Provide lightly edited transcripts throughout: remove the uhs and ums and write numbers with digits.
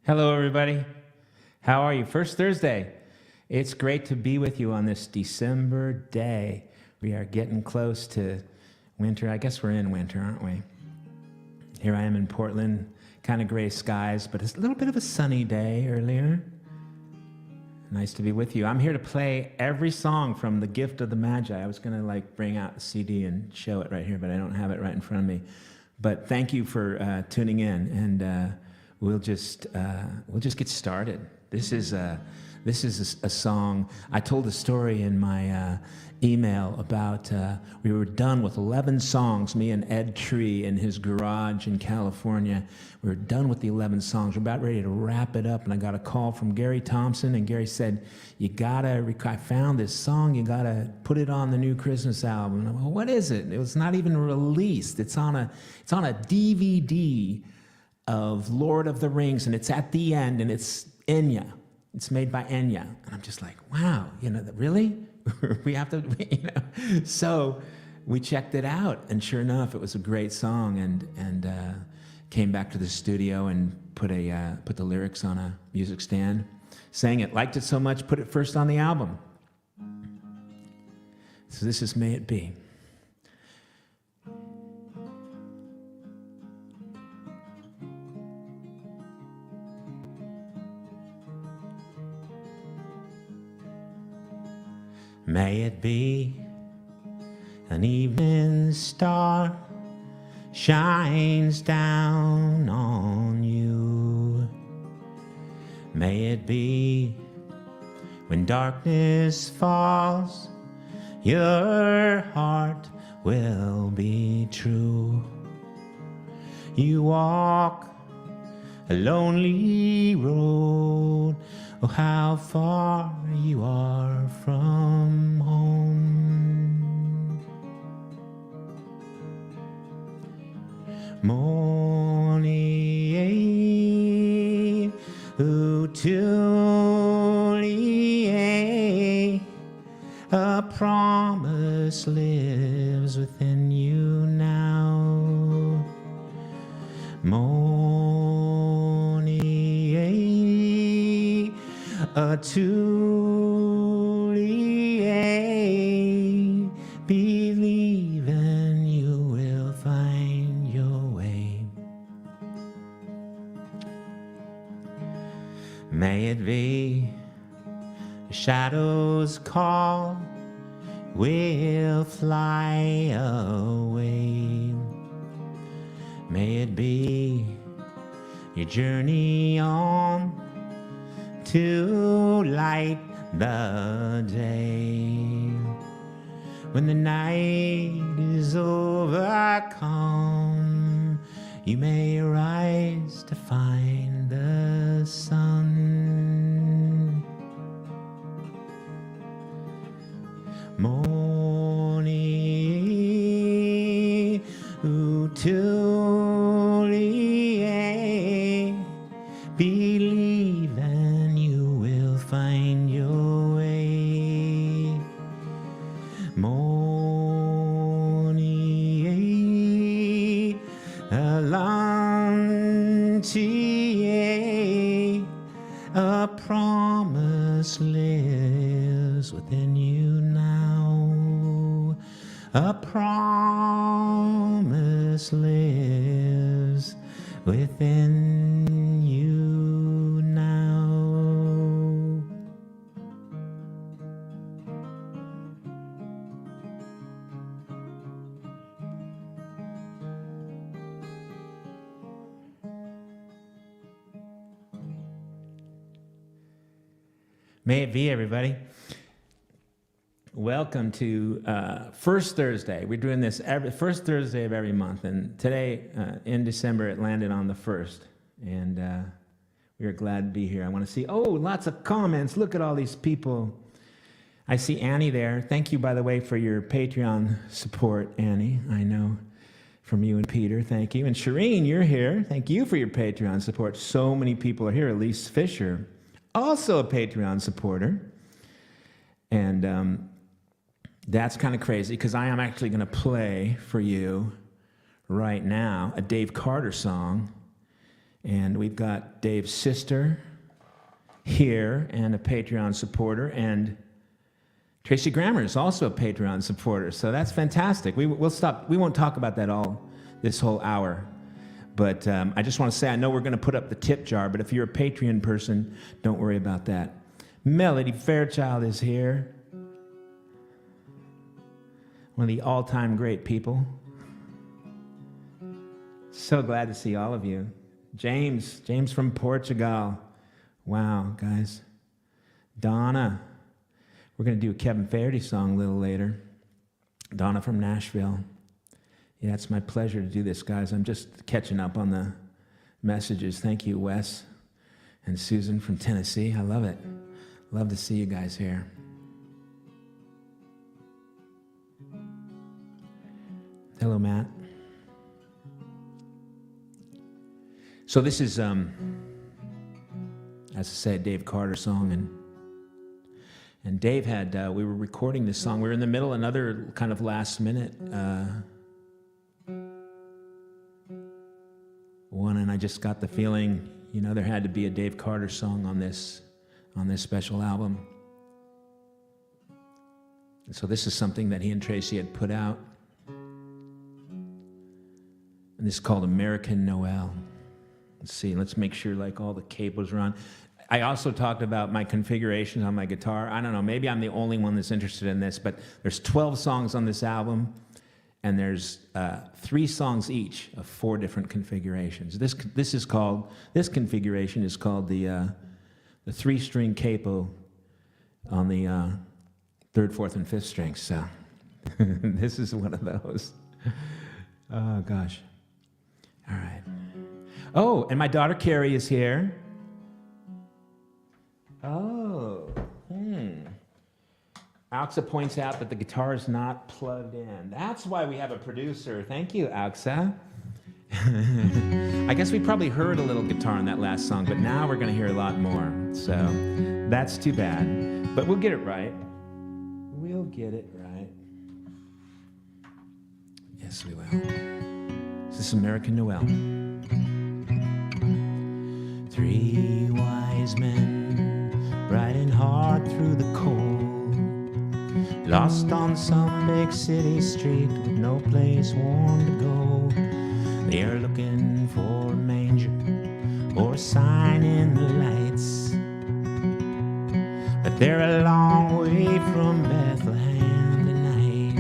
Hello, everybody. How are you? First Thursday. It's great to be with you on this December day. We are getting close to winter. I guess we're in winter, aren't we? Here I am in Portland, kind of gray skies, but it's a little bit of a sunny day earlier. Nice to be with you. I'm here to play every song from the Gift of the Magi. I was going to bring out the CD and show it right here, but I don't have it right in front of me. But thank you for tuning in, and we'll just get started. This is a song. I told a story in my email about we were done with 11 songs. Me and Ed Tree in his garage in California. We were done with the 11 songs. We're about ready to wrap it up, and I got a call from Gary Thompson, and Gary said, I found this song. You gotta put it on the new Christmas album. And I'm like, well, what is it? It was not even released. It's on a DVD of Lord of the Rings, and it's at the end, and it's Enya. It's made by Enya. And I'm just like, wow, really? We have to, So we checked it out, and sure enough, it was a great song, and came back to the studio and put the lyrics on a music stand, sang it, liked it so much, put it first on the album. So this is May It Be. May it be an evening star shines down on you. May it be when darkness falls, your heart will be true. You walk a lonely road. Oh, how far you are from home. Morning, Twohy, a promise lives within you now. A Twohy, believe and you will find your way. May it be the shadows call, we'll fly away. May it be your journey on to light the day. When the night is overcome, you may rise to find the sun. Morning, Twohy, believe and you will find your way. Morning, Alanti, a promise lives within you now. A promise lives within you now. May it be, everybody. Welcome to First Thursday. We're doing this every first Thursday of every month, and today in December it landed on the 1st, and we are glad to be here. I want to see, lots of comments. Look at all these people. I see Annie there. Thank you, by the way, for your Patreon support, Annie. I know from you and Peter. Thank you. And Shireen, you're here. Thank you for your Patreon support. So many people are here. Elise Fisher, also a Patreon supporter. And that's kind of crazy because I am actually going to play for you right now a Dave Carter song. And we've got Dave's sister here and a Patreon supporter, and Tracy Grammer is also a Patreon supporter, so that's fantastic. We'll stop. We won't talk about that all this whole hour, but I just want to say I know we're going to put up the tip jar, but if you're a Patreon person, don't worry about that. Melody Fairchild is here, one of the all-time great people. So glad to see all of you. James from Portugal. Wow, guys. Donna. We're going to do a Kevin Faherty song a little later. Donna from Nashville. Yeah, it's my pleasure to do this, guys. I'm just catching up on the messages. Thank you, Wes and Susan from Tennessee. I love it. Love to see you guys here. Hello, Matt. So this is, as I said, Dave Carter song, and Dave had, we were recording this song. We were in the middle of another kind of last minute one, and I just got the feeling, there had to be a Dave Carter song on this special album. And so this is something that he and Tracy had put out. And this is called American Noel. Let's see, let's make sure like all the cables are on. I also talked about my configurations on my guitar. I don't know, maybe I'm the only one that's interested in this, but there's 12 songs on this album, and there's 3 songs each of 4 different configurations. This configuration is called the 3-string capo on the 3rd, 4th, and 5th strings. So this is one of those. Oh gosh. All right. Oh, and my daughter Carrie is here. Oh, Alxa points out that the guitar is not plugged in. That's why we have a producer. Thank you, Alxa. I guess we probably heard a little guitar in that last song, but now we're going to hear a lot more. So that's too bad. But we'll get it right. We'll get it right. Yes, we will. This is American Noel. 3 wise men, riding hard through the cold, lost on some big city street with no place warm to go. They are looking for a manger or a sign in the lights, but they're a long way from Bethlehem tonight.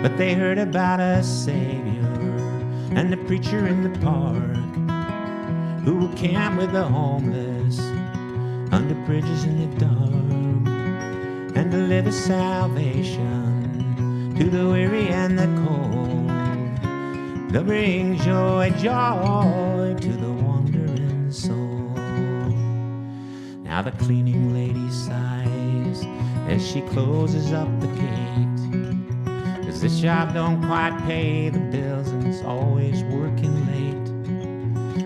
But they heard about a Savior and the preacher in the park, who will camp with the homeless under bridges in the dark, and deliver salvation to the weary and the cold. They'll bring joy, joy to the wandering soul. Now the cleaning lady sighs as she closes up the gate, 'cause this job don't quite pay the bills and it's always working late.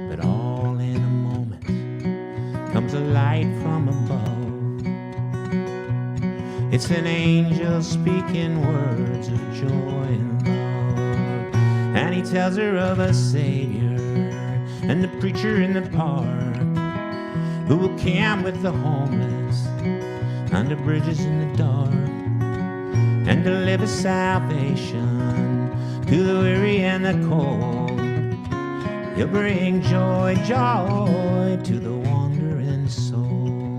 But all in a moment comes a light from above. It's an angel speaking words of joy and love. And he tells her of a Savior and the preacher in the park, who will camp with the homeless under bridges in the dark, and deliver salvation to the weary and the cold. He'll bring joy, joy to the wandering soul.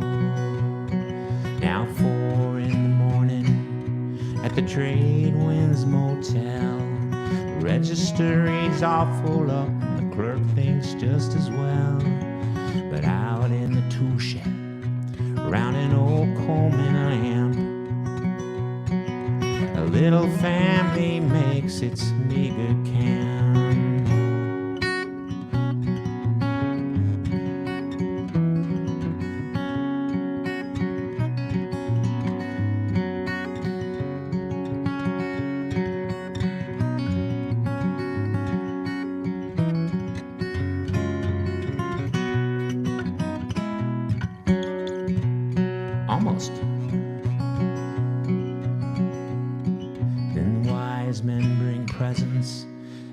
Now 4 in the morning at the Trade Winds Motel, the register reads all full up and the clerk thinks just as well. But out in the tool shed, round an old Coleman lamp, a little family makes its meager camp. Almost. Then wise men bring presents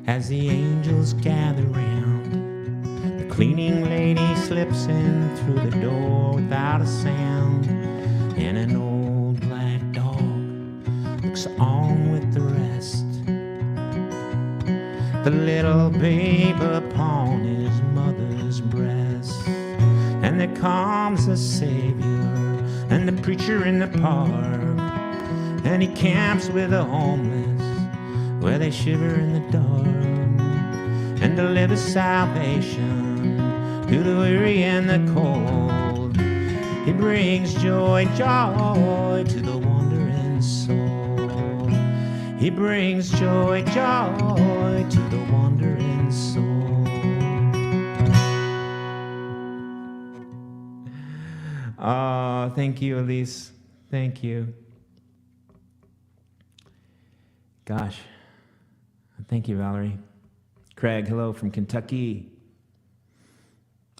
as the angels gather round. cleaning lady slips in through the door without a sound, and an old black dog looks on with the rest. The little babe upon his mother's breast, and there comes the Savior and the preacher in the park, and he camps with the homeless where they shiver in the dark, and delivers salvation to the weary and the cold. He brings joy, joy to the wandering soul. He brings joy, joy to the wandering soul. Oh, thank you, Elise. Thank you. Gosh. Thank you, Valerie. Craig, hello from Kentucky.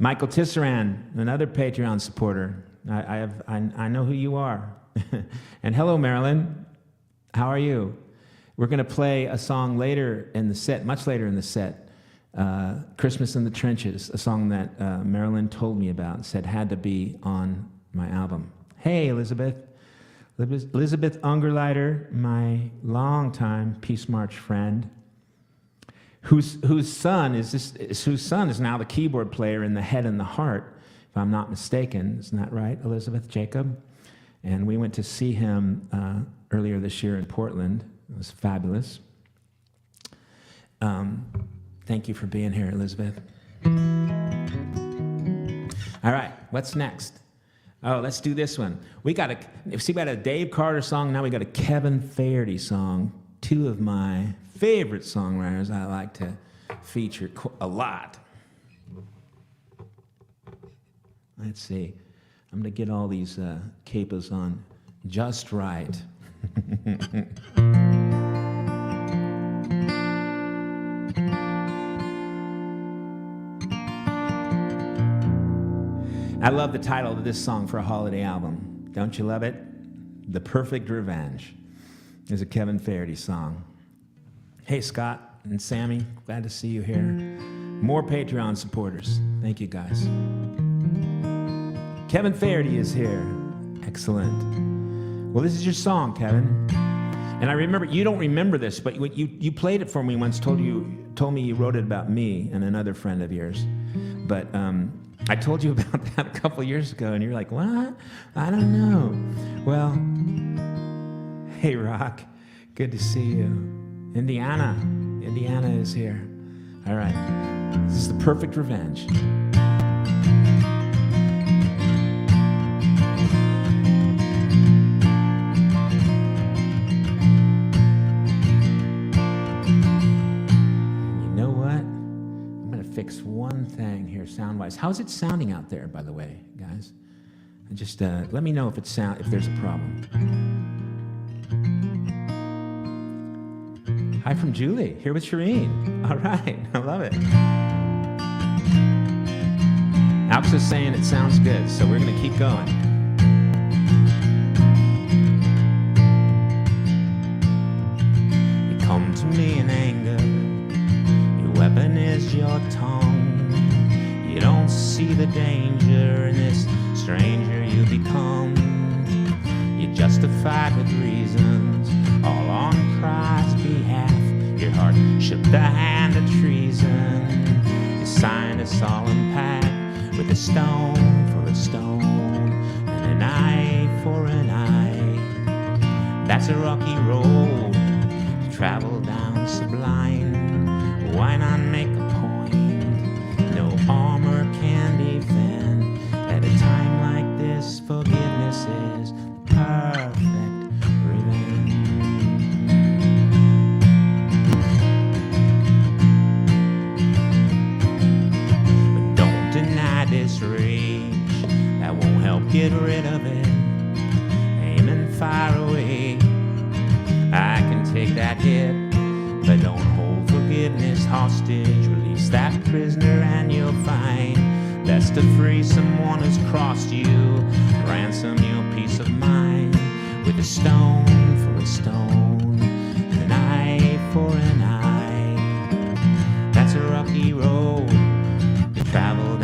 Michael Tisserand, another Patreon supporter. I know who you are. And hello, Marilyn. How are you? We're going to play a song later in the set, much later in the set, Christmas in the Trenches, a song that Marilyn told me about and said had to be on my album. Hey, Elizabeth. Elizabeth Ungerleiter, my longtime Peace March friend, whose son is now the keyboard player in The Head and the Heart, if I'm not mistaken. Isn't that right, Elizabeth Jacob? And we went to see him earlier this year in Portland. It was fabulous. Thank you for being here, Elizabeth. All right, what's next? Oh, let's do this one. We got a Dave Carter song, now we got a Kevin Faherty song, two of my favorite songwriters I like to feature a lot. Let's see. I'm going to get all these capos on just right. I love the title of this song for a holiday album. Don't you love it? The Perfect Revenge is a Kevin Faherty song. Hey, Scott and Sammy, glad to see you here. More Patreon supporters. Thank you, guys. Kevin Faherty is here. Excellent. Well, this is your song, Kevin. And I remember, you don't remember this, but you played it for me once, told me you wrote it about me and another friend of yours. But I told you about that a couple years ago, and you're like, what? I don't know. Well, hey, Rock. Good to see you. Indiana is here. All right. This is The Perfect Revenge. Fix one thing here sound-wise. How's it sounding out there, by the way, guys? Just let me know if there's a problem. Hi from Julie, here with Shireen. All right, I love it. Alex is saying it sounds good, so we're gonna keep going. You come to me in anger. Weapon is your tongue. You don't see the danger in this stranger you become. You're justified with reasons, all on Christ's behalf. Your heart shook the hand of treason. You signed a solemn pact with a stone for a stone and an eye for an eye. That's a rocky road to travel down sublime. Why not make a point? No armor can defend. At a time like this, forgiveness is the perfect revenge. But don't deny this rage. That won't help get rid of it. Aim and fire away. I can take that hit, but don't hold forgiveness hostage. Release that prisoner and you'll find best to free someone who's crossed you. Ransom your peace of mind with a stone for a stone, an eye for an eye. That's a rocky road to travel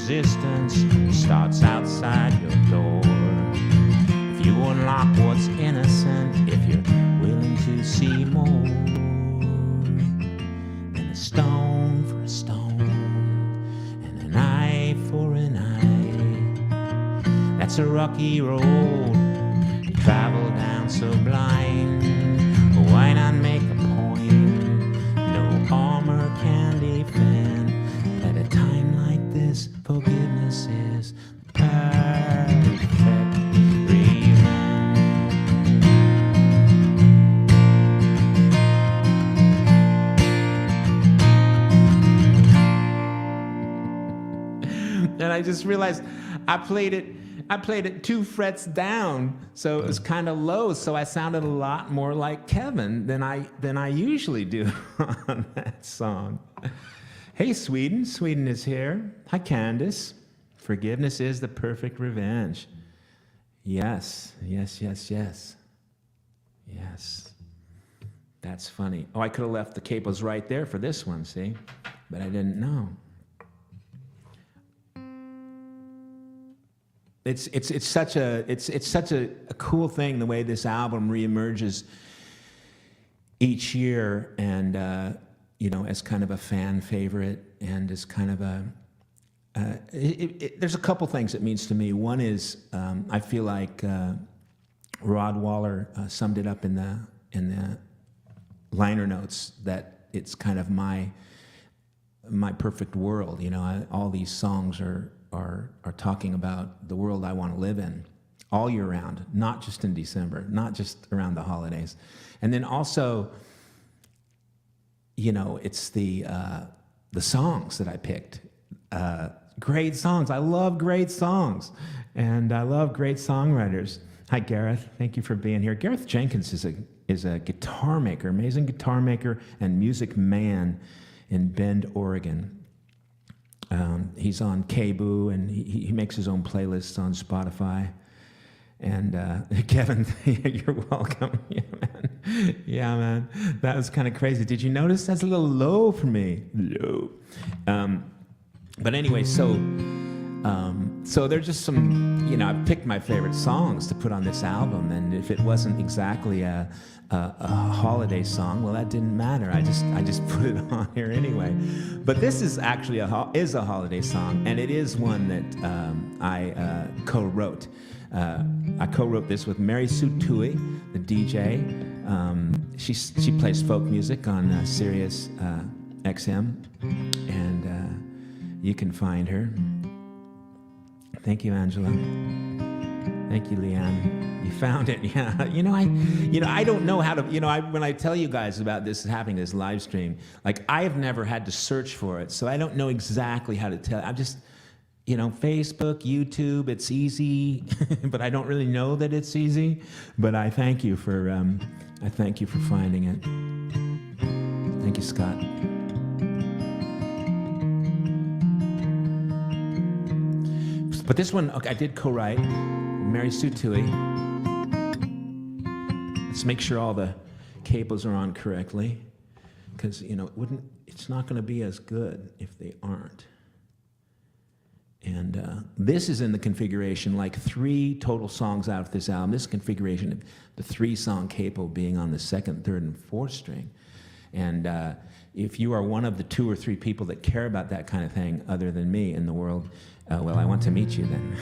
resistance starts outside your door. If you unlock what's innocent, if you're willing to see more, then a stone for a stone and an eye for an eye. That's a rocky road to travel down so blind. Why not make a point? No armor can defend. At a time like this, forgiveness is perfect revenge. And I just realized I played it 2 frets down, so it was kind of low, so I sounded a lot more like Kevin than I usually do on that song. Hey, Sweden. Sweden is here. Hi, Candace. Forgiveness is the perfect revenge. Yes, yes, yes, yes. Yes. That's funny. Oh, I could have left the capos right there for this one, see? But I didn't know. It's such a cool thing, the way this album reemerges each year, and you know, as kind of a fan favorite, and as kind of a there's a couple things it means to me. One is I feel like Rod Waller summed it up in the liner notes, that it's kind of my perfect world. You know, all these songs are talking about the world I want to live in all year round, not just in December, not just around the holidays. And then also, you know, it's the songs that I picked. Great songs. I love great songs, and I love great songwriters. Hi, Gareth. Thank you for being here. Gareth Jenkins is a guitar maker, amazing guitar maker and music man in Bend, Oregon. He's on KBOO, and he makes his own playlists on Spotify. And Kevin, you're welcome. Yeah, man. Yeah, man. That was kind of crazy. Did you notice that's a little low for me? Low. But anyway, so there's just some, you know, I've picked my favorite songs to put on this album, and if it wasn't exactly a holiday song, well, that didn't matter. I just put it on here anyway. But this is actually a holiday song, and it is one that I co-wrote. I co-wrote this with Mary Sue Twohy, the DJ. She plays folk music on Sirius XM, and you can find her. Thank you, Angela. Thank you, Leanne. You found it. Yeah. I don't know how to, when I tell you guys about this happening, this live stream, like, I have never had to search for it, so I don't know exactly how to tell. I'm just, Facebook, YouTube, it's easy, but I don't really know that it's easy. But I thank you for finding it. Thank you, Scott. But this one, okay, I did co-write. Mary Sue Twohy. Let's make sure all the cables are on correctly, because it's not going to be as good if they aren't. And this is in the configuration, like 3 total songs out of this album. This configuration, the 3-song capo being on the 2nd, 3rd, and 4th string. And if you are one of the 2 or 3 people that care about that kind of thing, other than me in the world, well, I want to meet you then.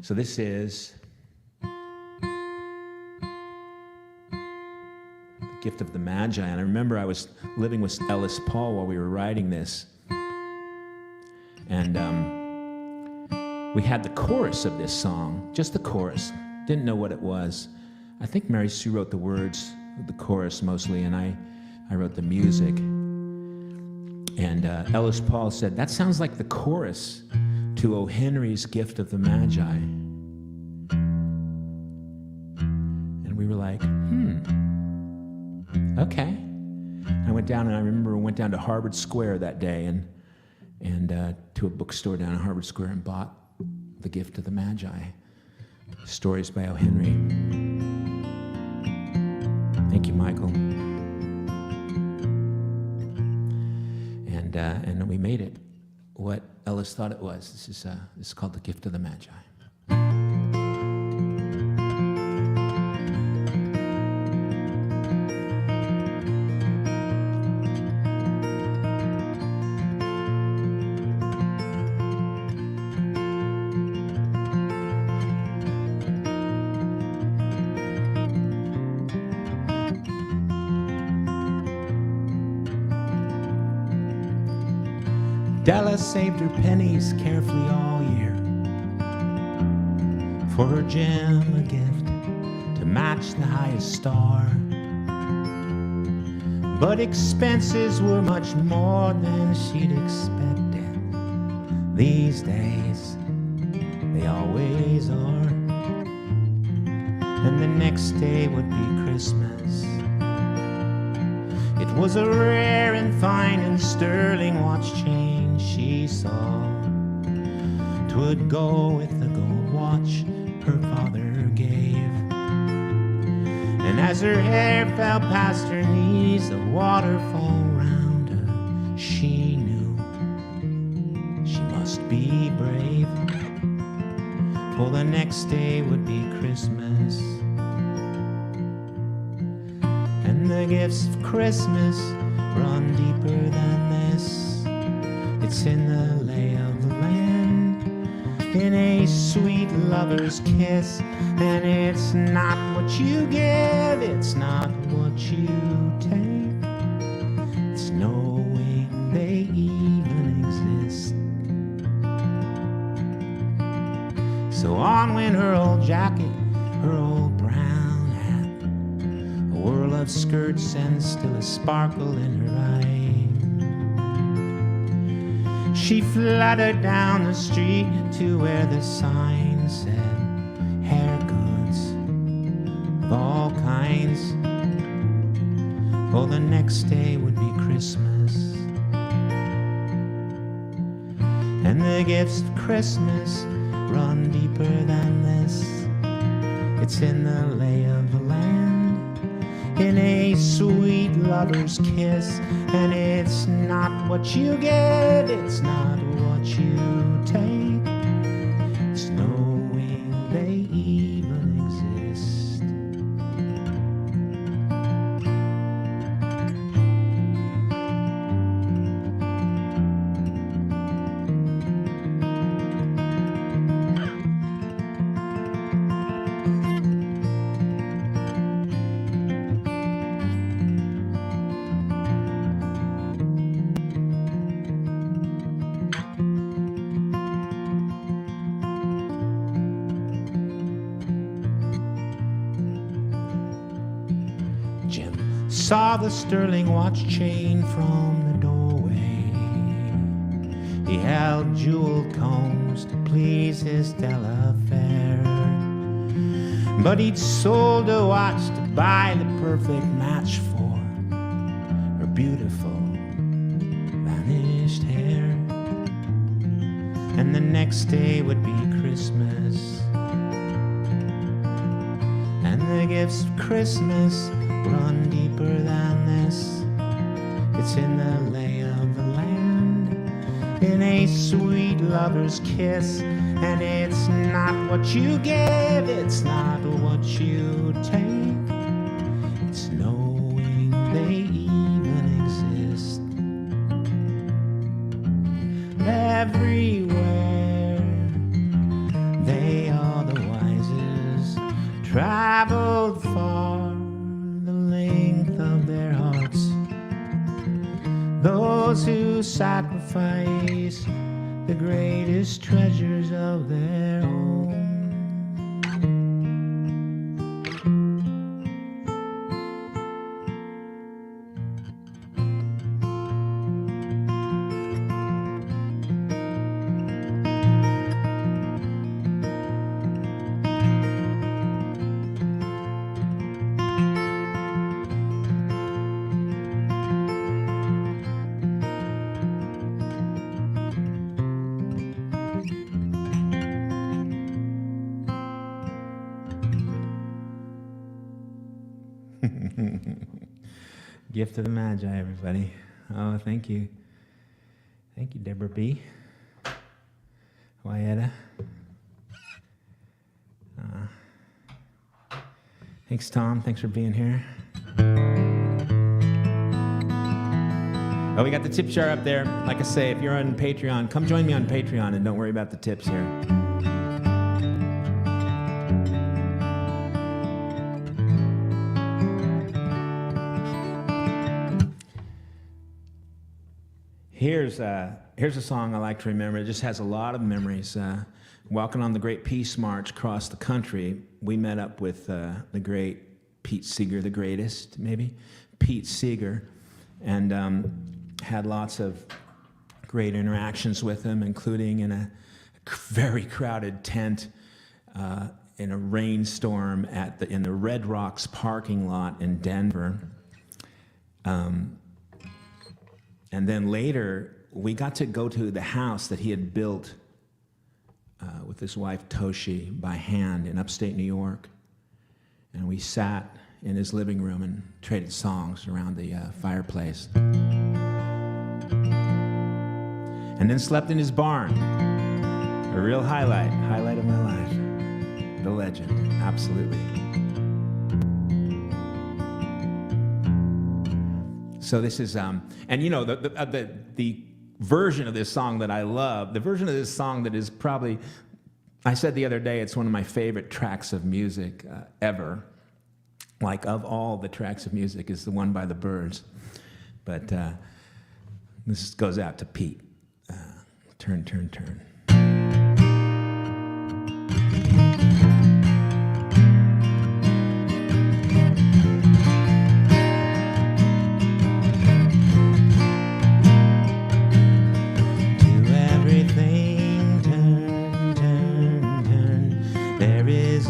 So this is Gift of the Magi. And I remember I was living with Ellis Paul while we were writing this. And we had the chorus of this song, just the chorus. Didn't know what it was. I think Mary Sue wrote the words of the chorus mostly, and I wrote the music. And Ellis Paul said, that sounds like the chorus to O. Henry's Gift of the Magi. And we were like, okay. I went down, and I remember we went down to Harvard Square that day, and to a bookstore down in Harvard Square, and bought The Gift of the Magi, stories by O. Henry. Thank you, Michael. and we made it what Ellis thought it was. This is called the Gift of the Magi. Della saved her pennies carefully all year for her gem, a gift to match the highest star. But expenses were much more than she'd expected. These days, they always are. And the next day would be Christmas. It was a rare and fine and sterling watch chain she saw. 'Twould go with the gold watch her father gave. And as her hair fell past her knees, a waterfall round her, she knew she must be brave, for the next day would be Christmas. And the gifts of Christmas run deeper than this. It's in the lay of the land, in a sweet lover's kiss. And it's not what you give, it's not what you take. It's knowing they even exist. So on went her old jacket, her old brown hat, a whirl of skirts and still a sparkle in her eye. She fluttered down the street to where the sign said hair goods of all kinds. Oh, the next day would be Christmas. And the gifts of Christmas run deeper than this. It's in the lay of the land, in a sweet lover's kiss. And it's not what you give, it's not what you take. It's knowing they even exist. Saw the sterling watch chain from the doorway. He held jeweled combs to please his Della fair. But he'd sold a watch to buy the perfect match for her beautiful vanished hair. And the next day would be Christmas. And the gifts of Christmas run deeper than this. It's in the lay of the land, in a sweet lover's kiss. And it's not what you give, it's not what you take. It's knowing they even exist. Everywhere they are the wisest, traveled far the length of their hearts. Those who sacrifice the greatest treasures of their own. Gift of the Magi, everybody. Oh, thank you. Thank you, Deborah B. Wayetta. Thanks, Tom. Thanks for being here. Oh, we got the tip jar up there. Like I say, if you're on Patreon, come join me on Patreon and don't worry about the tips here. Here's a song I like to remember. It just has a lot of memories. Walking on the Great Peace March across the country, we met up with the great Pete Seeger, the greatest, maybe, Pete Seeger, and had lots of great interactions with him, including in a very crowded tent in a rainstorm in the Red Rocks parking lot in Denver. And then later, we got to go to the house that he had built with his wife Toshi by hand in upstate New York. And we sat in his living room and traded songs around the fireplace. And then slept in his barn. A real highlight of my life. The legend, absolutely. So this is, and you know, the version of this song that I love, the version of this song that is probably, I said the other day, it's one of my favorite tracks of music ever. Like, of all the tracks of music, is the one by the Byrds. But this goes out to Pete. Turn, turn, turn.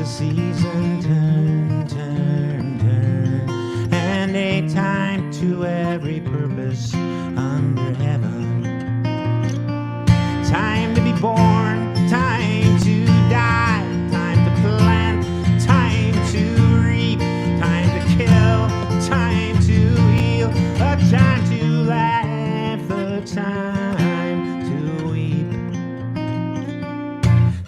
Season, turn, turn, turn, and a time to every purpose under heaven. Time to be born, time to die, time to plant, time to reap, time to kill, time to heal, a time to laugh, a time to weep,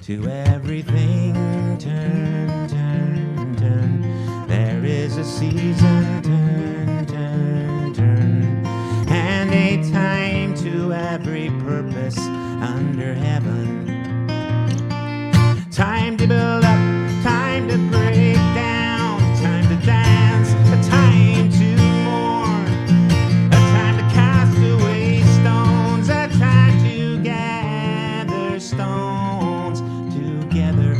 to everything turn, turn, turn. There is a season, turn, turn, turn, and a time to every purpose under heaven. Time to build up, time to break down, time to dance, a time to mourn, a time to cast away stones, a time to gather stones together.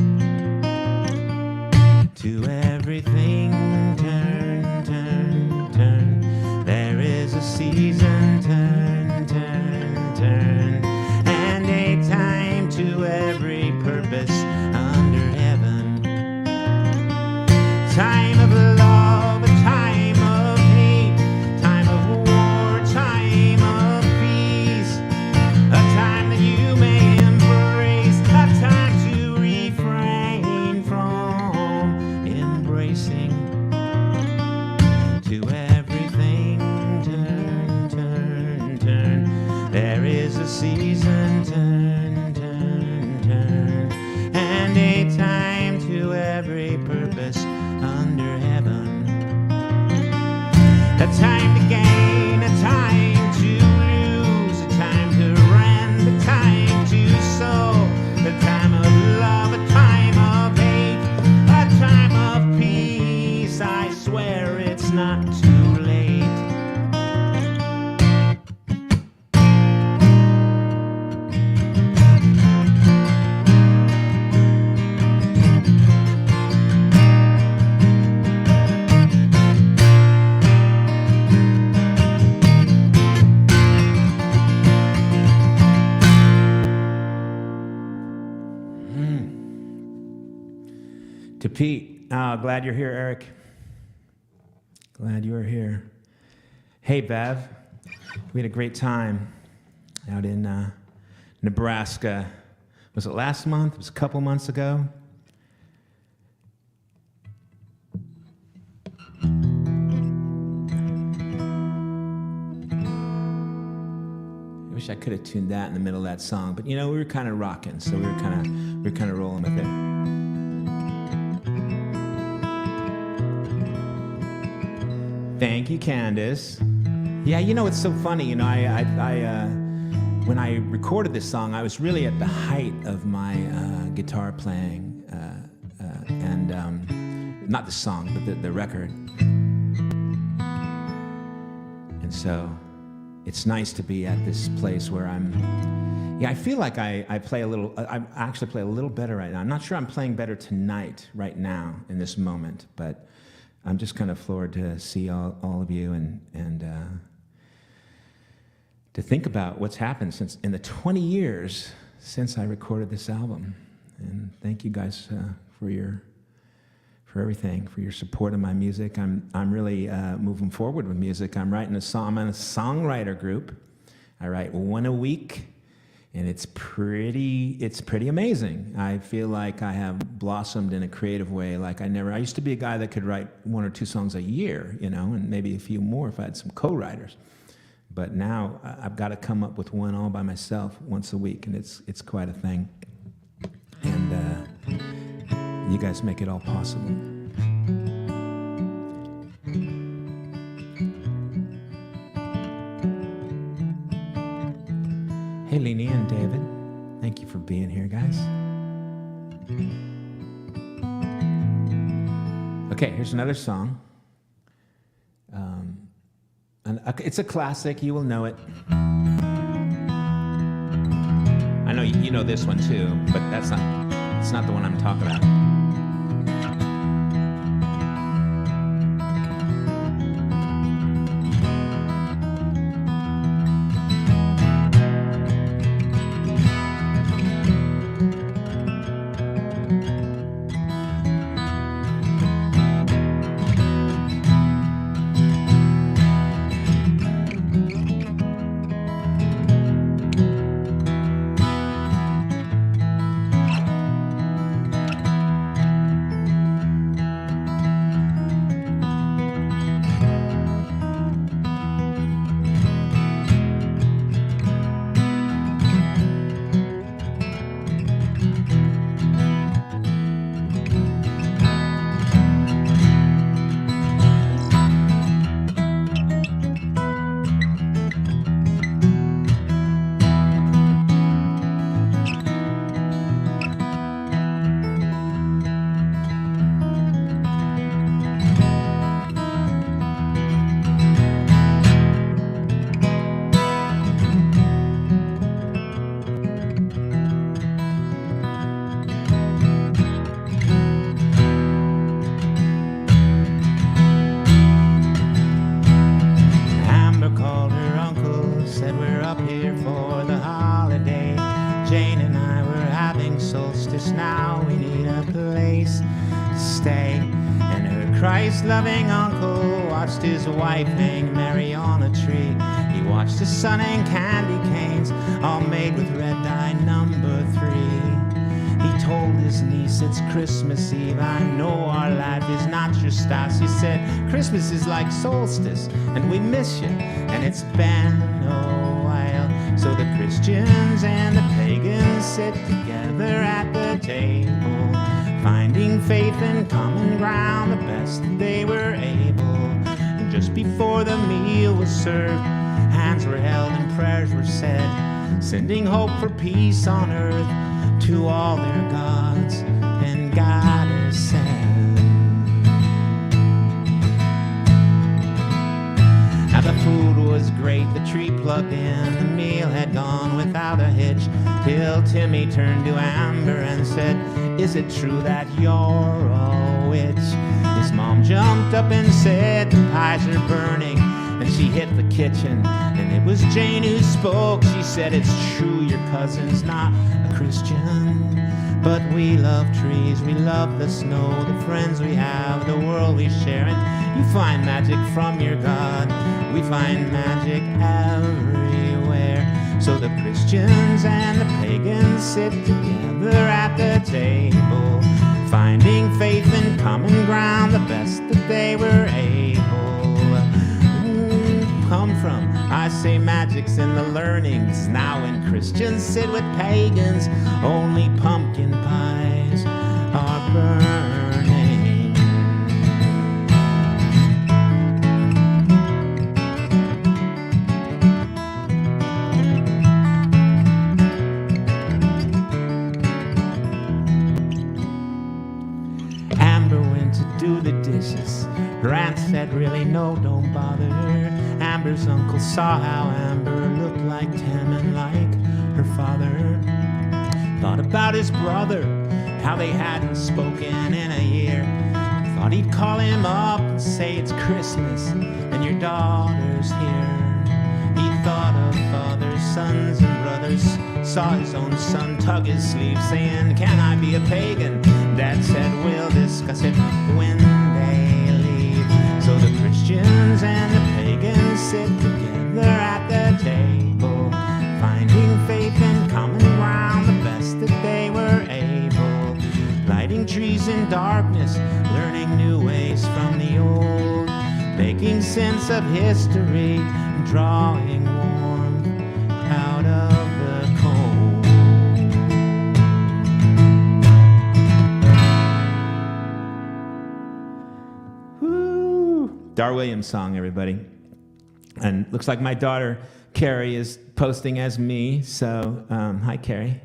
To everything, turn, turn, turn. There is a season, turn, turn, turn, and a time to every purpose under heaven. Time of love, a time of hate, time of war, time of peace, a time that you may embrace, a time to refrain from embracing. To everything, turn, turn, turn. There is a season, turn, turn, turn, and a time to every purpose under heaven. A time to gain, a time to lose, a time to rend, a time to sow, a time of love, a time of hate, a time of peace. I swear it's not too late. To Pete, glad you're here, Eric. Glad you are here. Hey, Bev, we had a great time out in Nebraska. Was it last month? It was a couple months ago. wish I could have tuned that in the middle of that song, but we were kind of rocking, so we were kind of rolling with it. Thank you, Candace. Yeah, it's so funny. When I recorded this song, I was really at the height of my guitar playing, and not the song, but the record. And so it's nice to be at this place where I feel like I actually play a little better right now. I'm not sure I'm playing better tonight, right now, in this moment, but I'm just kind of floored to see all of you and to think about what's happened since in the 20 years since I recorded this album. And thank you guys for everything, for your support of my music. I'm really moving forward with music. I'm writing a song. I'm in a songwriter group. I write one a week, and it's pretty amazing. I feel like I have blossomed in a creative way like I used to be a guy that could write 1 or 2 songs a year, and maybe a few more if I had some co-writers. But now I've got to come up with one all by myself once a week, and it's quite a thing. And you guys make it all possible. Hey, Leni and David, thank you for being here, guys. Okay, here's another song. And it's a classic, you will know it. I know you know this one too, but it's not the one I'm talking about. Loving uncle watched his wife hang Mary on a tree. He watched his son and candy canes, all made with red dye number 3. He told his niece it's Christmas Eve. I know our life is not your style. She said Christmas is like solstice and we miss you, and it's been a while. So the Christians and the pagans sit together at the table, finding faith and common ground the best that they were able. And just before the meal was served, hands were held and prayers were said, sending hope for peace on earth to all their gods and goddesses. Now the food was great, the tree plugged in, the meal had gone without a hitch, till Timmy turned to Amber and said, "Is it true that you're a witch?" His mom jumped up and said, "The pies are burning," and she hit the kitchen, and it was Jane who spoke. She said, "It's true, your cousin's not a Christian, but we love trees, we love the snow, the friends we have, the world we share, and you find magic from your God. We find magic everywhere." So the Christians and the pagans sit together at the table, finding faith and common ground the best that they were able. Come from, I say magic's in the learnings. Now when Christians sit with pagans, only pumpkin pies are burning. Amber went to do the dishes. Her aunt said, really, no, don't bother. Amber's uncle saw how Amber looked like Tim and like her father. Thought about his brother, how they hadn't spoken in a year. Thought he'd call him up and say it's Christmas and your daughter's here. He thought of fathers, sons, and brothers. Saw his own son tug his sleeve, saying, can I be a pagan? Dad said, we'll discuss it when they leave. So the Christians and the pagans sit together at the table, finding faith and common ground the best that they were able. Lighting trees in darkness, learning new ways from the old, making sense of history, and drawing warmth out of the cold. Woo! Dar Williams song, everybody. And looks like my daughter, Carrie, is posting as me. So, hi, Carrie.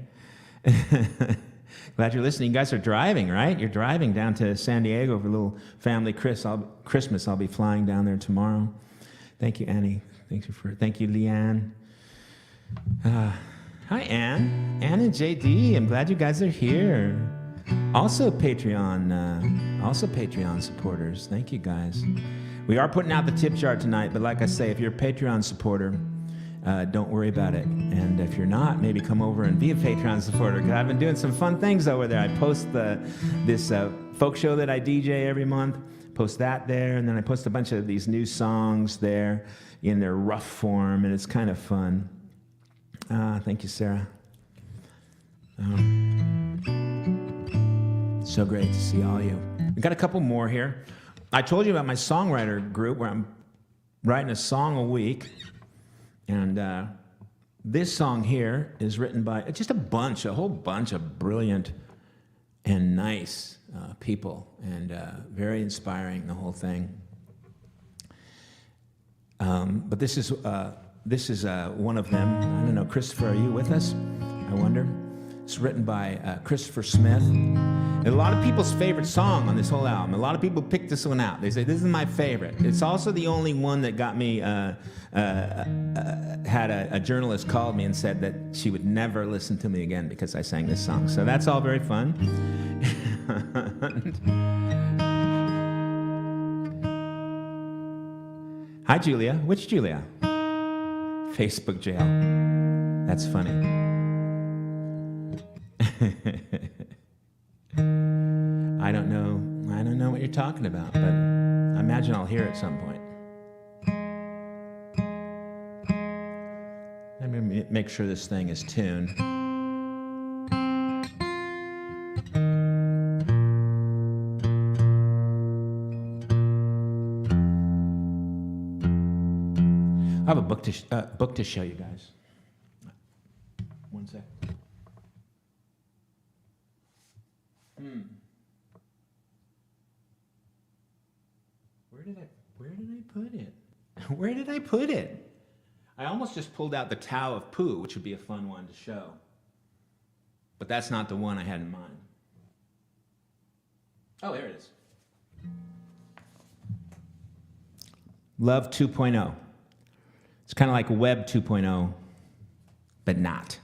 Glad you're listening. You guys are driving, right? You're driving down to San Diego for a little family Christmas. I'll be flying down there tomorrow. Thank you, Annie. Thank you, Leanne. Hi, Ann. Ann and JD. I'm glad you guys are here. Also Patreon supporters. Thank you, guys. We are putting out the tip jar tonight, but like I say, if you're a Patreon supporter, don't worry about it. And if you're not, maybe come over and be a Patreon supporter, because I've been doing some fun things over there. I post this folk show that I DJ every month, post that there, and then I post a bunch of these new songs there in their rough form, and it's kind of fun. Thank you, Sarah. So great to see all you. We got a couple more here. I told you about my songwriter group where I'm writing a song a week. And this song here is written by just a whole bunch of brilliant and nice people, and very inspiring, the whole thing. But this is one of them. I don't know, Christopher, are you with us? I wonder. It's written by Christopher Smith. And a lot of people's favorite song on this whole album. A lot of people picked this one out. They say, this is my favorite. It's also the only one that got me, had a journalist called me and said that she would never listen to me again because I sang this song. So that's all very fun. Hi, Julia. Which Julia? Facebook jail. That's funny. I don't know what you're talking about, but I imagine I'll hear it at some point. Let me make sure this thing is tuned. I have a book to show you guys. One sec. Where did I put it? Where did I put it? I almost just pulled out the Tao of Pooh, which would be a fun one to show. But that's not the one I had in mind. Oh, there it is. Love 2.0. It's kind of like Web 2.0, but not.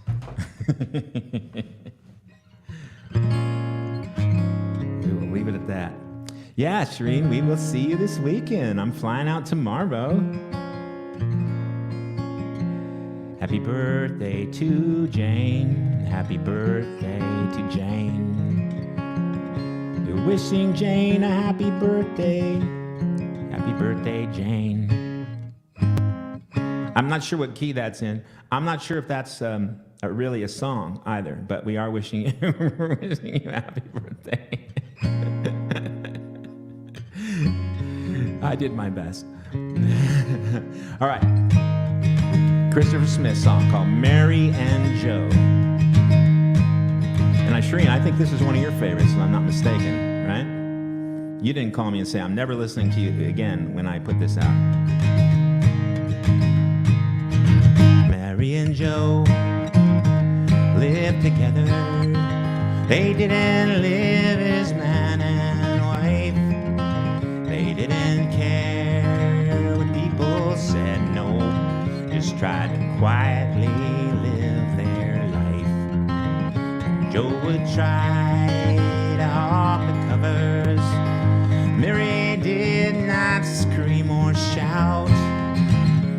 We will leave it at that. Yeah, Shireen, we will see you this weekend. I'm flying out tomorrow. Happy birthday to Jane. Happy birthday to Jane. We're wishing Jane a happy birthday. Happy birthday, Jane. I'm not sure what key that's in. I'm not sure if that's really a song either, but we are wishing you a happy birthday. I did my best. All right. Christopher Smith song called Mary and Joe. And Shereen, I think this is one of your favorites, if I'm not mistaken, right? You didn't call me and say, I'm never listening to you again when I put this out. Mary and Joe lived together. They didn't live as man and wife. They didn't care what people said, no. Just tried to quietly live their life. And Joe would try to hawk the covers. Mary did not scream or shout.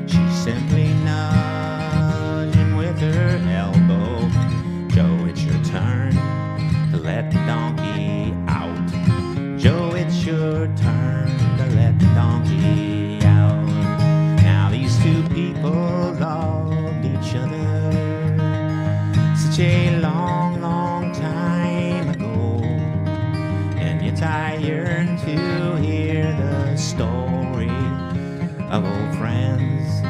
She simply nudged him with her elbow. Joe, it's your turn to let the donkey out. Joe, it's your turn to let the donkey out. Now these two people loved each other such a long, long time ago. And yet I yearn to hear the story of old friends,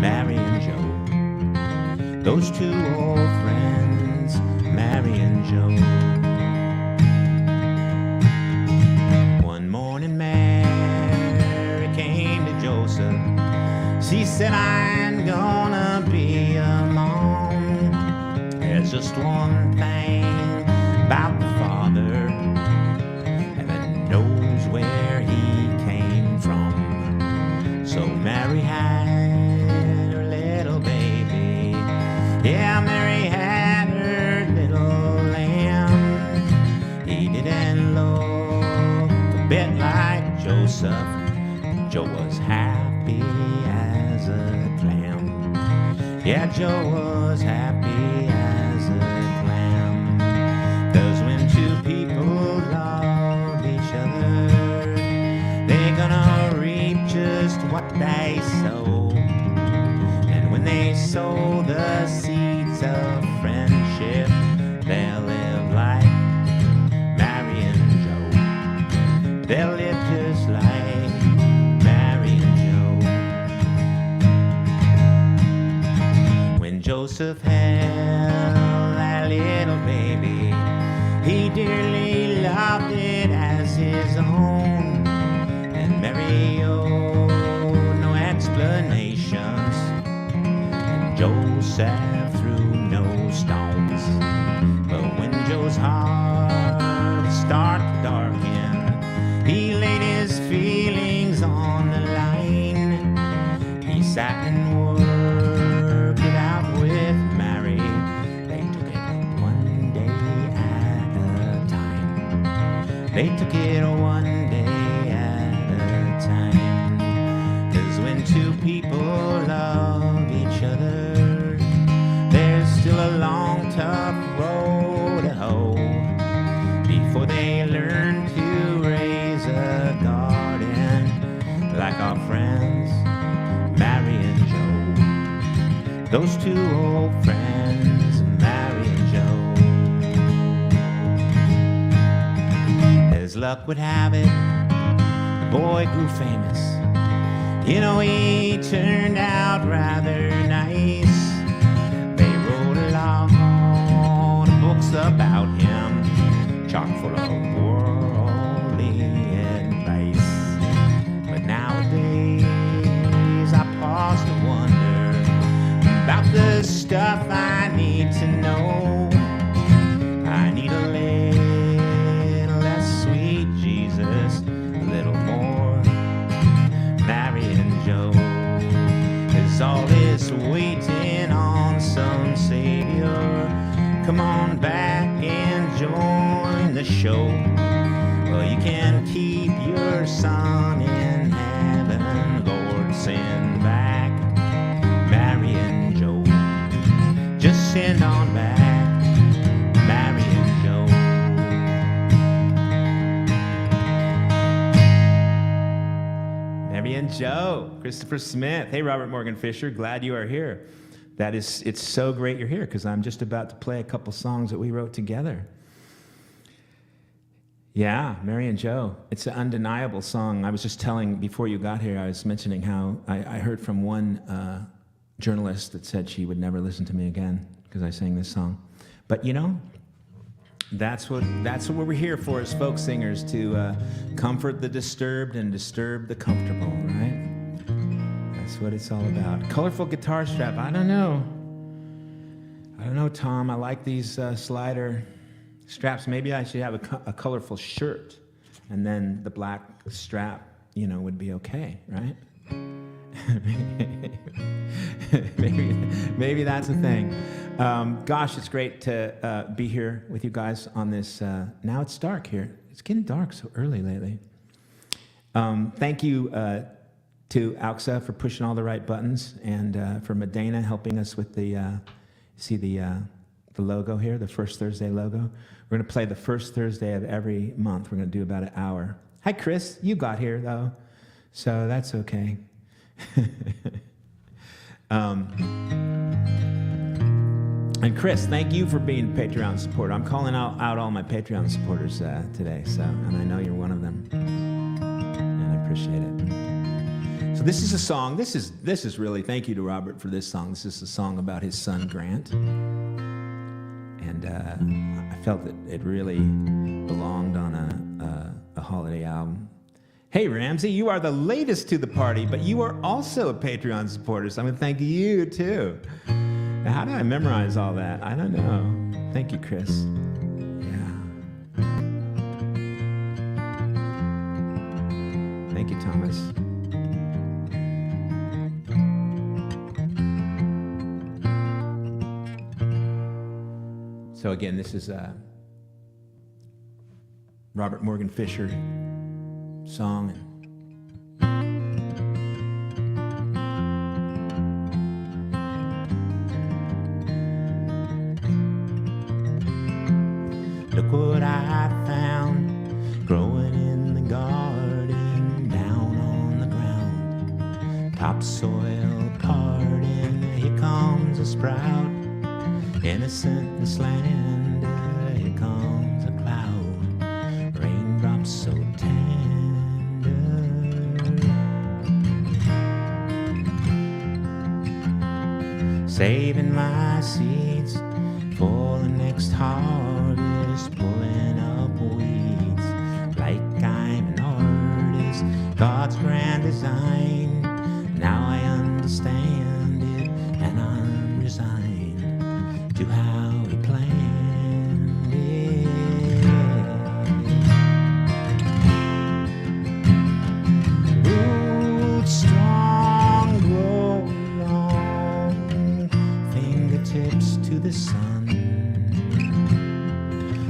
Mary and Joe. Those two old friends, Mary and Joe. One morning Mary came to Joseph. She said, I'm gonna be a mom. There's just one thing about the Father. Heaven knows where he came from. So Mary had her little baby. Yeah, Mary had her little lamb. He didn't look a bit like Joseph. Joe was happy as a clam. Yeah, Joe was happy as a clam. 'Cause when two people love each other, they're gonna reap just what they sow. And when they sow the seeds of friendship, they'll live like Mary and Joe. They'll live just like Mary and Joe. When Joseph held that little baby, he dearly loved it as his own. And Mary owed no explanations. And Joseph threw no stones. But when Joe's heart would start to darken, he laid his feelings on the line. He sat and worked it out with Mary. They took it one day at a time. They took it one day at a time. 'Cause when two people love each other, there's still a long, tough road to hoe before they learn to raise a garden like our friends, Mary and Joe. Those two old friends, Mary and Joe. As luck would have it, the boy grew famous. You know, he turned out rather nice. They wrote a lot of books about him, chock full of worldly advice. But nowadays I pause to wonder about the stuff I need to know. I need a little less sweet Jesus, a little more Mary and Joe. 'Cause all this waiting on some Savior, come on back and join the show. Well, you can keep your son in heaven, Lord, send back Mary and Joe. Just send on back Mary and Joe. Mary and Joe, Christopher Smith. Hey, Robert Morgan Fisher, glad you are here. It's so great you're here because I'm just about to play a couple songs that we wrote together. Yeah, Mary and Joe. It's an undeniable song. I was just telling, before you got here, I was mentioning how I heard from one journalist that said she would never listen to me again because I sang this song. But you know, that's what we're here for as folk singers, to comfort the disturbed and disturb the comfortable, right? That's what it's all about. Colorful guitar strap. I don't know, Tom. I like these slider straps. Maybe I should have a colorful shirt, and then the black strap, you know, would be okay, right? maybe that's a thing. Gosh, it's great to be here with you guys on this. Now it's dark here. It's getting dark so early lately. Thank you to Auxa for pushing all the right buttons, and for Medina helping us with the logo here, the First Thursday logo. We're going to play the first Thursday of every month. We're going to do about an hour. Hi, Chris. You got here, though, so that's okay. And Chris, thank you for being a Patreon supporter. I'm calling out all my Patreon supporters today, and I know you're one of them, and I appreciate it. So this is a song. This is really, thank you to Robert for this song. This is a song about his son Grant, and I felt that it really belonged on a holiday album. Hey, Ramsey, you are the latest to the party, but you are also a Patreon supporter, so I'm going to thank you, too. Now, how do I memorize all that? I don't know. Thank you, Chris. Yeah. Thank you, Thomas. So again, this is Robert Morgan Fisher song. Look what I found growing in the garden, down on the ground. Topsoil parting, here comes a sprout, innocent and slender, here comes a cloud, raindrops so tender. Saving my seeds for the next harvest, pulling up weeds like I'm an artist. God's grand design, now I understand it, and I'm resigned to how He planned it. Roots strong, grow long, fingertips to the sun.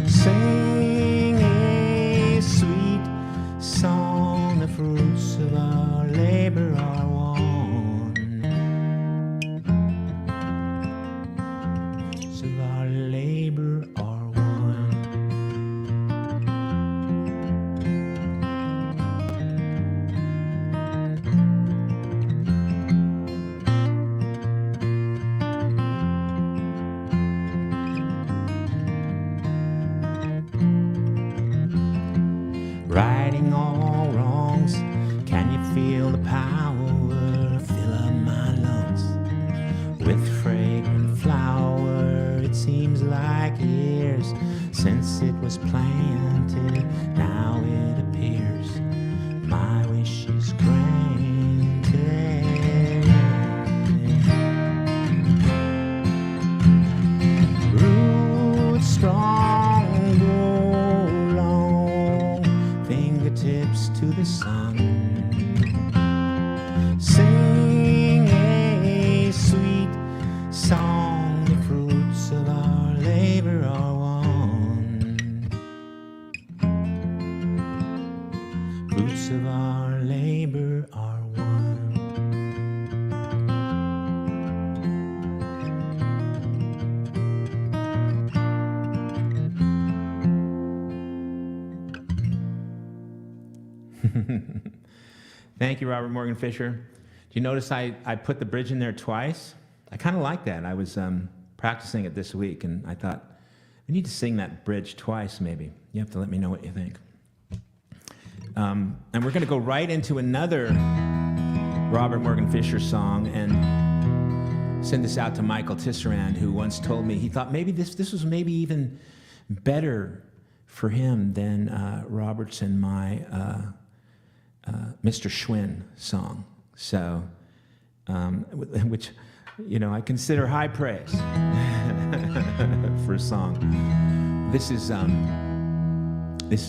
Sing a sweet song, the fruits of our labor are one. Fruits of our labor are one. Righting all wrongs, can you feel the power fill up my lungs with fragrant flower? It seems like years since it was planted, now it appears my wish is granted. Roots strong, grow long, fingertips to the sun. Sing a sweet song, the fruits of our labor are one. Fruits of our labor are one. Thank you, Robert Morgan Fisher. Do you notice I put the bridge in there twice? I kind of like that. I was practicing it this week, and I thought, we need to sing that bridge twice, maybe. You have to let me know what you think. And we're going to go right into another Robert Morgan Fisher song, and Send this out to Michael Tisserand, who once told me he thought maybe this was maybe even better for him than Robertson, my Mr. Schwinn song. So, which, you know, I consider high praise for a song. This is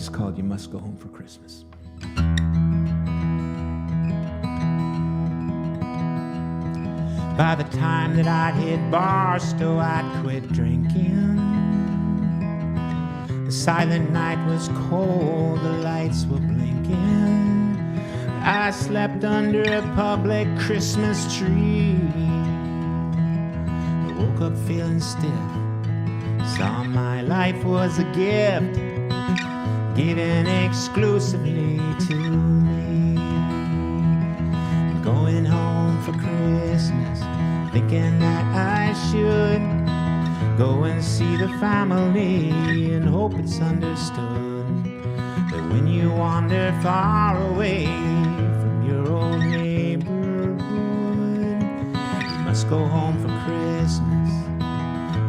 called "You Must Go Home for Christmas." By the time that I'd hit Barstow, I'd quit drinking. The silent night was cold, the lights were blinking. I slept under a public Christmas tree. I woke up feeling stiff, saw my life was a gift given exclusively to me. Going home for Christmas, thinking that I should go and see the family and hope it's understood that when you wander far away from your old neighborhood, you must go home for Christmas.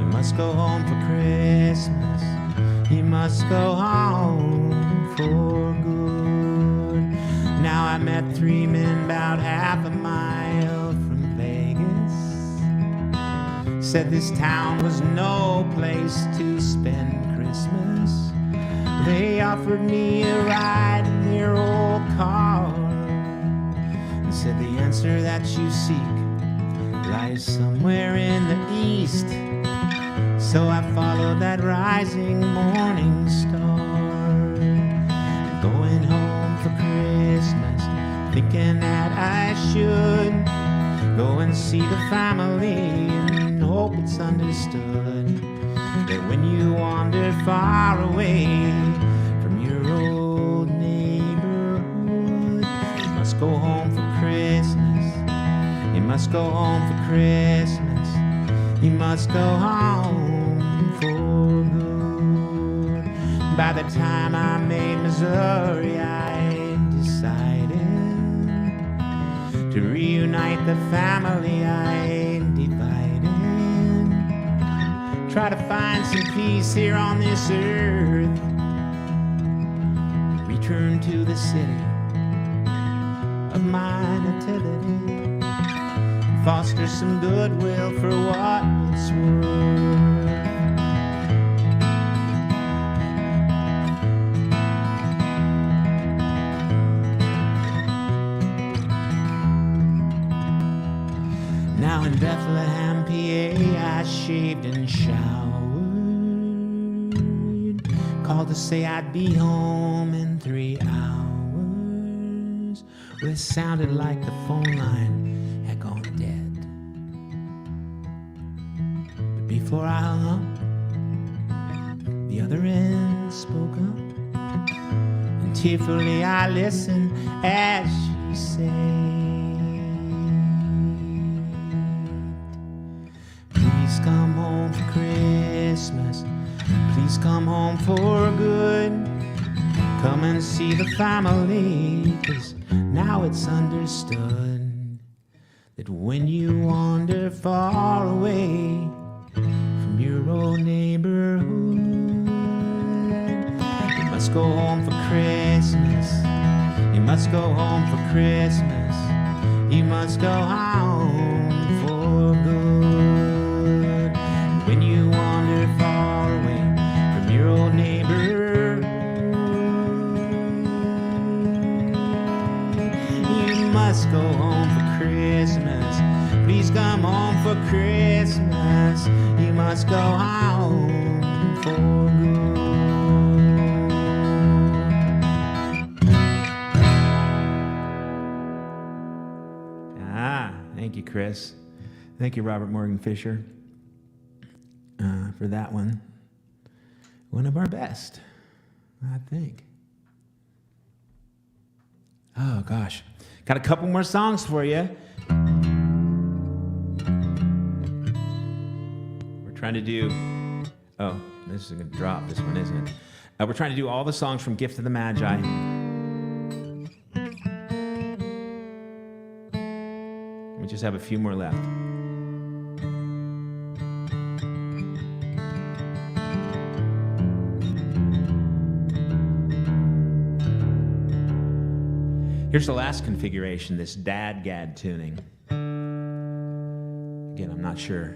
You must go home for Christmas. You must go home for good. Now I met 3 men about half a mile from Vegas. Said this town was no place to spend Christmas. They offered me a ride in their old car and said the answer that you seek lies somewhere in the east. So I followed that rising morning star, going home for Christmas, thinking that I should go and see the family and hope it's understood that when you wander far away from your old neighborhood, you must go home for Christmas. You must go home for Christmas. You must go home for good. By the time I made Missouri, I decided to reunite the family I divided. Try to find some peace here on this earth. Return to the city of my nativity. Foster some goodwill for what it's worth. Now in Bethlehem, PA, I shaved and showered. Called to say I'd be home in 3 hours. Well, it sounded like the phone line had gone dead. But before I hung up, the other end spoke up, and tearfully I listened as she said, please come home for Christmas, please come home for good. Come and see the family, 'cause now it's understood that when you wander far away from your old neighborhood, you must go home for Christmas. You must go home for Christmas. You must go home for good. When you wander far away from your old neighborhood, you must go home for Christmas. Please come home for Christmas. You must go home for good. Thank you, Chris. Thank you, Robert Morgan Fisher, for that one. One of our best, I think. Oh, gosh. Got a couple more songs for you. We're trying to do... Oh, this is going to drop, this one, isn't it? We're trying to do all the songs from Gift of the Magi. We just have a few more left. Here's the last configuration, this dad-gad tuning. Again, I'm not sure.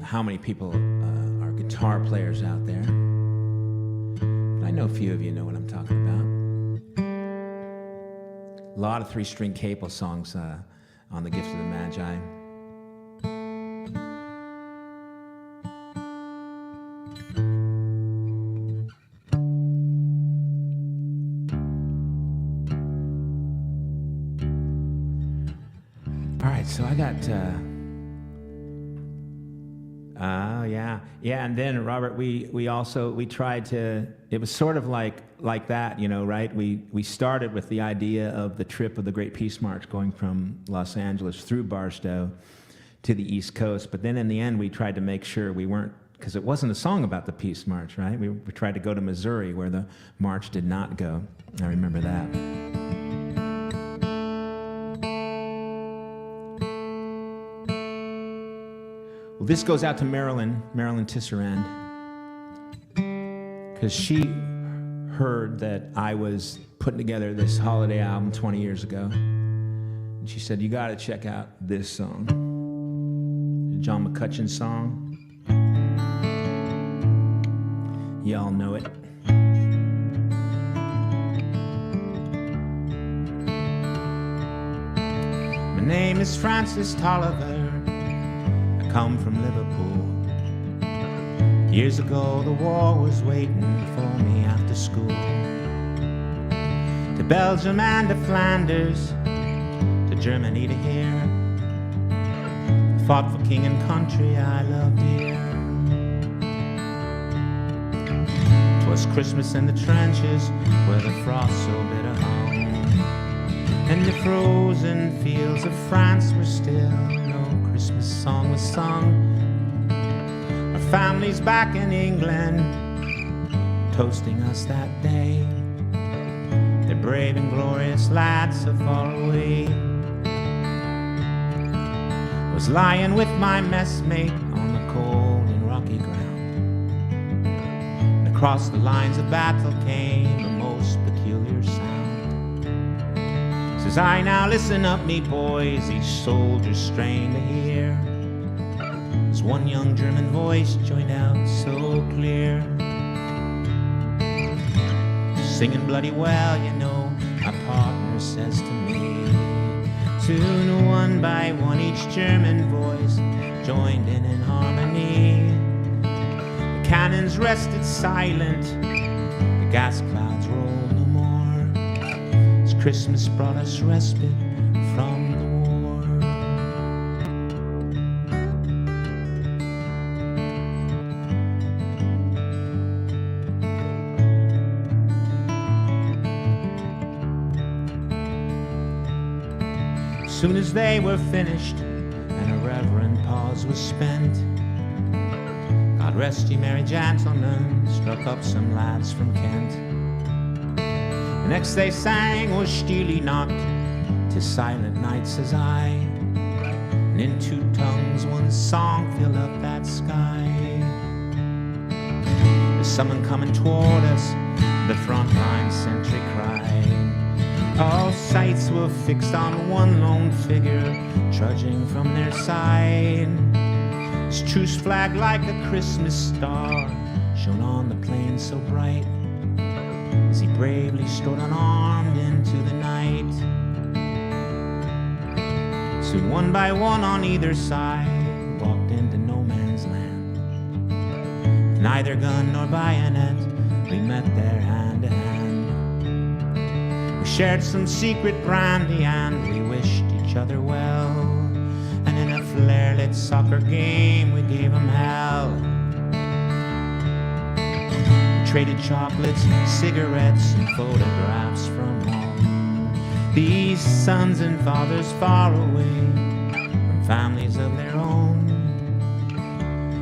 How many people are guitar players out there? But I know a few of you know what I'm talking about. A lot of three-string capo songs on the Gift of the Magi. All right, so I got... yeah, and then Robert, we tried to. It was sort of like that, you know, right? We started with the idea of the trip of the Great Peace March going from Los Angeles through Barstow to the East Coast, but then in the end we tried to make sure we weren't, because it wasn't a song about the Peace March, right? We tried to go to Missouri where the march did not go. I remember that. Well, this goes out to Marilyn Tisserand, because she heard that I was putting together this holiday album 20 years ago. And she said, you got to check out this song. The John McCutcheon song. Y'all know it. My name is Francis Tolliver. Come from Liverpool. Years ago the war was waiting for me after school. To Belgium and to Flanders, to Germany to here. Fought for king and country I loved here. 'Twas Christmas in the trenches where the frost so bitter hung, and the frozen fields of France were still. Christmas song was sung. Our family's back in England, toasting us that day. They're brave and glorious lads so far away. Was lying with my messmate on the cold and rocky ground, and across the lines of battle came a most peculiar sound. Says I, now listen up me boys, each soldier strained to hear. As one young German voice joined out so clear, singing bloody well, you know, my partner says to me. Soon one by one each German voice joined in harmony. The cannons rested silent, the gas clouds rolled no more. Christmas brought us respite from the war. Soon as they were finished and a reverent pause was spent, God rest ye merry gentlemen, struck up some lads from Kent. Next they sang, "O Stille Nacht, 'tis silent night," says I, and in two tongues one song filled up that sky. There's someone coming toward us, the front line sentry cried. All sights were fixed on one lone figure trudging from their side. His truce flag like a Christmas star shone on the plain so bright, as he bravely stood unarmed into the night. Soon one by one on either side walked into no man's land. Neither gun nor bayonet, we met there hand to hand. We shared some secret brandy and we wished each other well. And in a flare-lit soccer game we gave 'em hell. Traded chocolates, cigarettes, and photographs from home. These sons and fathers far away from families of their own.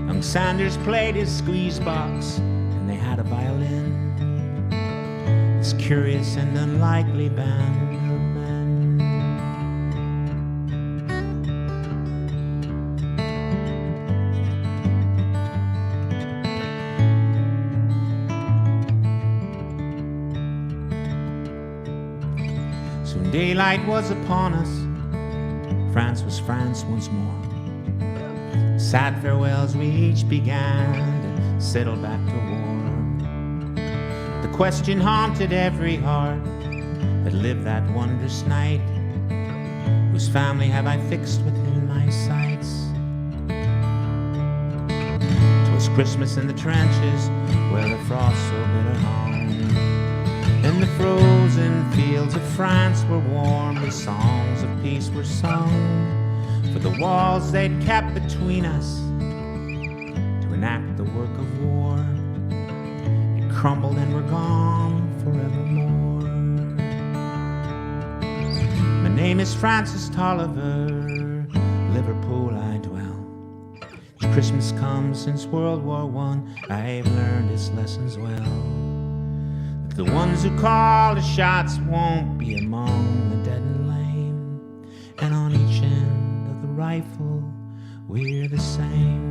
Young Sanders played his squeeze box, and they had a violin. This curious and unlikely band of men. Daylight was upon us. France was France once more. Sad farewells we each began to settle back to war. The question haunted every heart that lived that wondrous night. Whose family have I fixed within my sights? 'Twas Christmas in the trenches where the frost so bitter hung. And the frozen fields of France were warm, the songs of peace were sung. For the walls they'd kept between us to enact the work of war, it crumbled and were gone forevermore. My name is Francis Tolliver, Liverpool I dwell. Each Christmas comes since World War I, I've learned its lessons well. The ones who call the shots won't be among the dead and lame, and on each end of the rifle we're the same.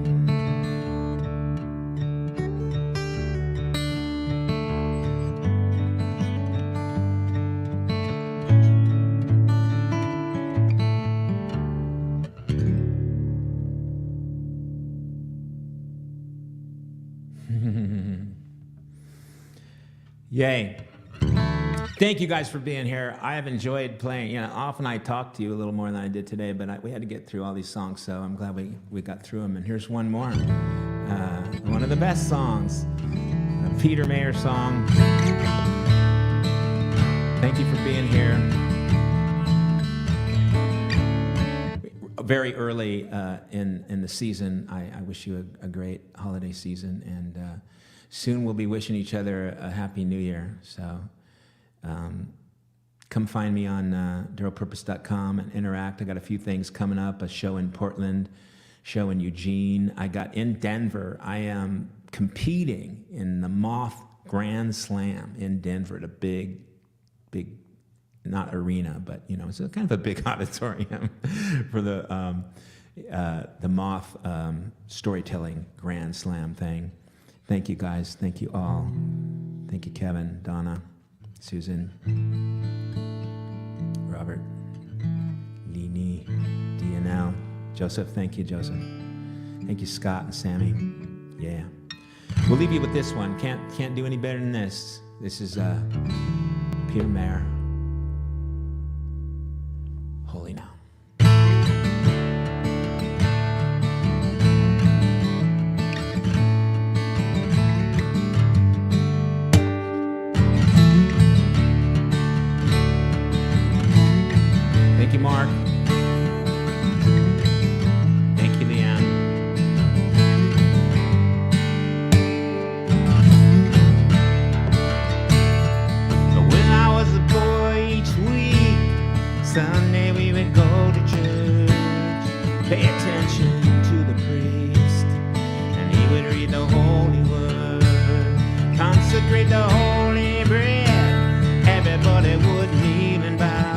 Yay. Thank you guys for being here. I have enjoyed playing. You know, often I talk to you a little more than I did today, but we had to get through all these songs, so I'm glad we got through them. And here's one more. One of the best songs, a Peter Mayer song. Thank you for being here. Very early in the season, I wish you a great holiday season, and soon we'll be wishing each other a happy new year. So come find me on darylpurpose.com and interact. I got a few things coming up, a show in Portland, show in Eugene. I got in Denver. I am competing in the Moth Grand Slam in Denver, the big, not arena, but you know, it's kind of a big auditorium for the Moth Storytelling Grand Slam thing. Thank you guys. Thank you all. Thank you, Kevin, Donna, Susan, Robert, Lini, DNL, Joseph. Thank you, Joseph. Thank you, Scott and Sammy. Yeah. We'll leave you with this one. Can't do any better than this. This is Peter Mayer. Holy Now. Thank you, Mark. Thank you, Leanne. But when I was a boy, each week, Sunday we would go to church, pay attention to the priest, and he would read the holy word, consecrate the holy bread. Everybody would kneel and bow.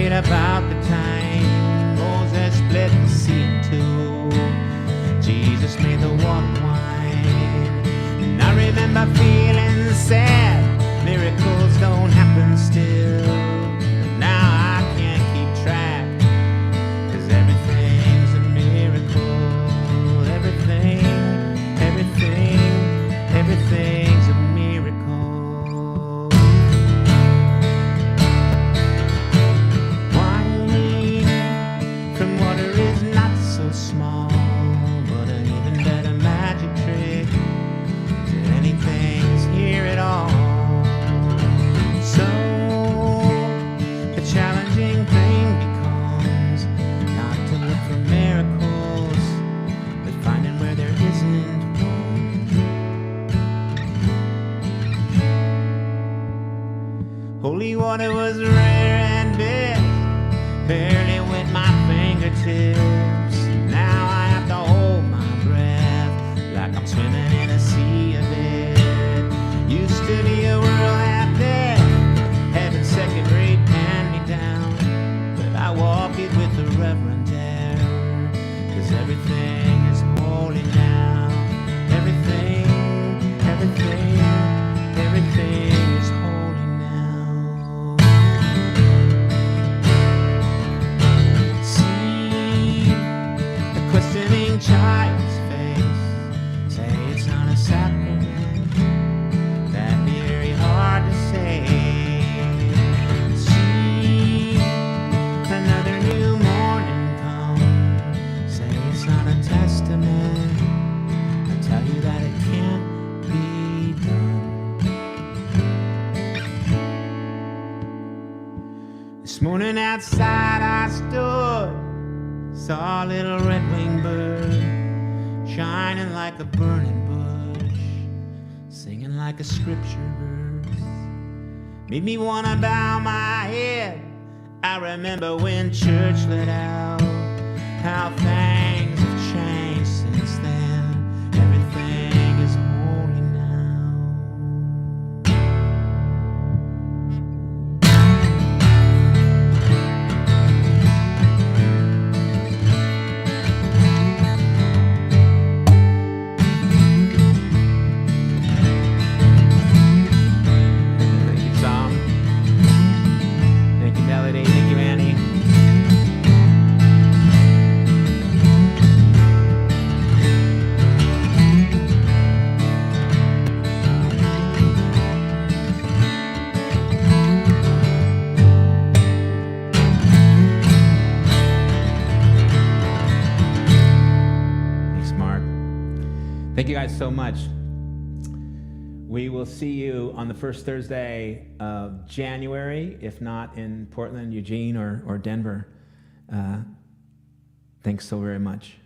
About the time Moses split the sea in two, Jesus made the water wine. And I remember feeling sad, miracles don't happen still. But now I can't keep track, 'cause everything's a miracle. Everything's a miracle. Small, but an even better magic trick to anything's here at all. So the challenging thing becomes not to look for miracles, but finding where there isn't one. Holy water was rare and big, barely wet my fingertips. Now I have to hold my breath like I'm swimming in a sea of it. Used to be a world out there, having second rate hand-me-down, but I walk it with the reverent air, 'cause everything is holy now. Everything is holy now. See the questioning child's face, say it's not a sacrament, that'd be very hard to say. See another new morning come, say it's not a testament, I tell you that it can't be done. This morning outside I stood, saw a little red-winged bird, shining like a burning bush, singing like a scripture verse. Made me wanna bow my head. I remember when church let out, how things have changed since then. Everything is holy now. Thank you, Tom. Thank you, Melody. Thank you, Annie. Thanks, Mark. Thank you guys so much. We will see you on the first Thursday of January, if not in Portland, Eugene, or Denver. Thanks so very much.